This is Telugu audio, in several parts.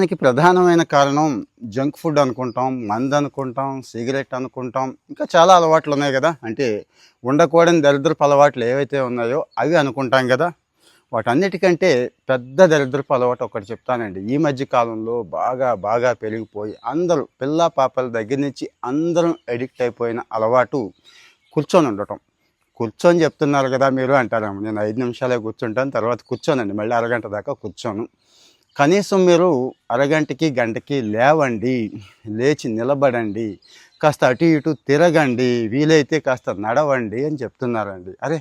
దానికి ప్రధానమైన కారణం జంక్ ఫుడ్ అనుకుంటాం, మందు అనుకుంటాం, సిగరెట్ అనుకుంటాం. ఇంకా చాలా అలవాట్లు ఉన్నాయి కదా! అంటే ఉండకూడని దరిద్రపు అలవాట్లు ఏవైతే ఉన్నాయో అవి అనుకుంటాం కదా! వాటన్నిటికంటే పెద్ద దరిద్రపు అలవాటు ఒకటి చెప్తానండి. ఈ మధ్య కాలంలో బాగా పెరిగిపోయి అందరూ పిల్లా పాపల దగ్గర నుంచి అందరం అడిక్ట్ అయిపోయిన అలవాటు కూర్చొని ఉండటం. కూర్చొని చెప్తున్నారు కదా మీరు అంటారేమో. నేను 5 నిమిషాలే కూర్చుంటాను, తర్వాత కూర్చోనండి. మళ్ళీ అరగంట దాకా కూర్చోను. కనీసం మీరు అరగంటకి, గంటకి లేవండి, లేచి నిలబడండి, కాస్త అటు ఇటు తిరగండి, వీలైతే కాస్త నడవండి అని చెప్తున్నారండి. అరే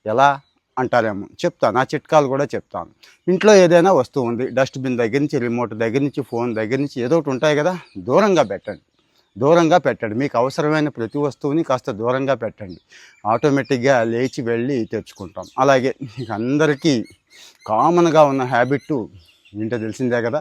ఎలా అంటారేమో. చెప్తాను, ఆ చిట్కాలు కూడా చెప్తాను. ఇంట్లో ఏదైనా వస్తువు ఉంది, డస్ట్‌బిన్ దగ్గర నుంచి, రిమోట్ దగ్గర నుంచి, ఫోన్ దగ్గర నుంచి ఏదో ఒకటి ఉంటాయి కదా, దూరంగా పెట్టండి. దూరంగా పెట్టండి. మీకు అవసరమైన ప్రతి వస్తువుని కాస్త దూరంగా పెట్టండి. ఆటోమేటిక్‌గా లేచి వెళ్ళి తెచ్చుకుంటాం. అలాగే మీకు అందరికీ కామన్‌గా ఉన్న హ్యాబిట్ ఏంటో తెలిసిందే కదా,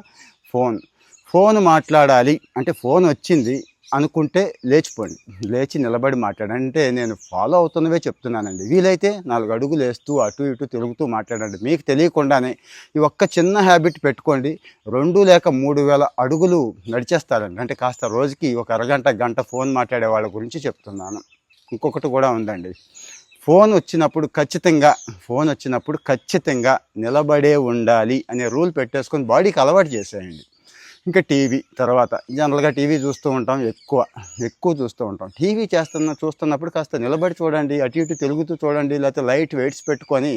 ఫోన్ మాట్లాడాలి అంటే ఫోన్ వచ్చింది అనుకుంటే లేచిపోండి, లేచి నిలబడి మాట్లాడండి. అంటే నేను ఫాలో అవుతున్నవే చెప్తున్నానండి. వీలైతే 4 అడుగులు వేస్తూ అటు ఇటు తిరుగుతూ మాట్లాడండి. మీకు తెలియకుండానే ఈ ఒక్క చిన్న హ్యాబిట్ పెట్టుకోండి, 2 లేక 3000 అడుగులు నడిచేస్తారండి. అంటే కాస్త రోజుకి ఒక అరగంట, గంట ఫోన్ మాట్లాడే వాళ్ళ గురించి చెప్తున్నాను. ఇంకొకటి కూడా ఉందండి. ఫోన్ వచ్చినప్పుడు ఖచ్చితంగా నిలబడే ఉండాలి అనే రూల్ పెట్టేసుకొని బాడీకి అలవాటు చేసేయండి. ఇంకా టీవీ తర్వాత జనరల్గా టీవీ చూస్తూ ఉంటాం, ఎక్కువ చూస్తూ ఉంటాం. టీవీ చూస్తున్నప్పుడు కాస్త నిలబడి చూడండి, అటు ఇటు తిరుగుతూ చూడండి, లేకపోతే లైట్ వెయిట్స్ పెట్టుకొని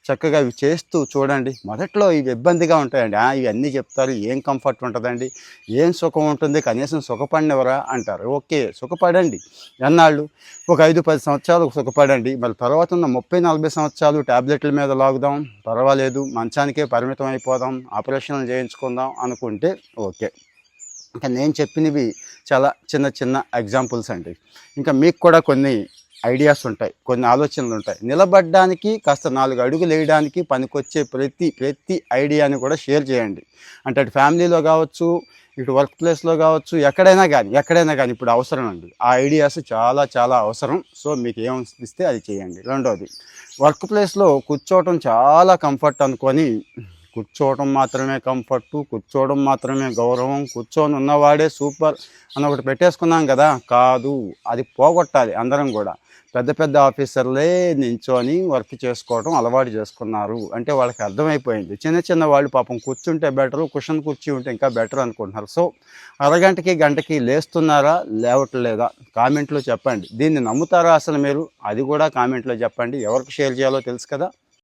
చక్కగా ఇవి చేస్తూ చూడండి. మొదట్లో ఇవి ఇబ్బందిగా ఉంటాయండి. ఇవన్నీ చెప్తారు, ఏం కంఫర్ట్ ఉంటుందండి, ఏం సుఖం ఉంటుంది, కనీసం సుఖపడినవరా అంటారు. ఓకే, సుఖపడండి ఎన్నాళ్ళు, ఒక 5-10 సంవత్సరాలు సుఖపడండి. మరి తర్వాత ఉన్న 30-40 సంవత్సరాలు ట్యాబ్లెట్ల మీద లాగుదాం, పర్వాలేదు, మంచానికే పరిమితం అయిపోదాం, ఆపరేషన్లు చేయించుకుందాం అనుకుంటే ఓకే. ఇంకా నేను చెప్పినవి చాలా చిన్న ఎగ్జాంపుల్స్ అండి. ఇంకా మీకు కూడా కొన్ని ఐడియాస్ ఉంటాయి, కొన్ని ఆలోచనలు ఉంటాయి. నిలబడడానికి కాస్త 4 అడుగులు వేయడానికి పనికొచ్చే ప్రతి ఐడియాని కూడా షేర్ చేయండి. అంటే అటు ఫ్యామిలీలో కావచ్చు, ఇటు వర్క్ ప్లేస్లో కావచ్చు, ఎక్కడైనా కానీ ఇప్పుడు అవసరం అండి. ఆ ఐడియాస్ చాలా అవసరం. సో మీకు ఏమనిపిస్తే అది చేయండి. రెండోది, వర్క్ ప్లేస్లో కూర్చోవటం చాలా కంఫర్ట్ అనుకొని కూర్చోవడం మాత్రమే కంఫర్టు, కూర్చోవడం మాత్రమే గౌరవం, కూర్చొని ఉన్నవాడే సూపర్ అని ఒకటి పెట్టేసుకున్నాం కదా, కాదు, అది పోగొట్టాలి. అందరం కూడా పెద్ద ఆఫీసర్లే నించొని వర్క్ చేసుకోవడం అలవాటు చేసుకున్నారు. అంటే వాళ్ళకి అర్థమైపోయింది. చిన్న వాళ్ళు పాపం కూర్చుంటే బెటరు, కుషన్ కుర్చీ ఉంటే ఇంకా బెటర్ అనుకుంటున్నారు. సో అరగంటకి, గంటకి లేస్తున్నారా, లేవట్లేదా కామెంట్లో చెప్పండి. దీన్ని నమ్ముతారా అసలు మీరు, అది కూడా కామెంట్లో చెప్పండి. ఎవరికి షేర్ చేయాలో తెలుసు కదా.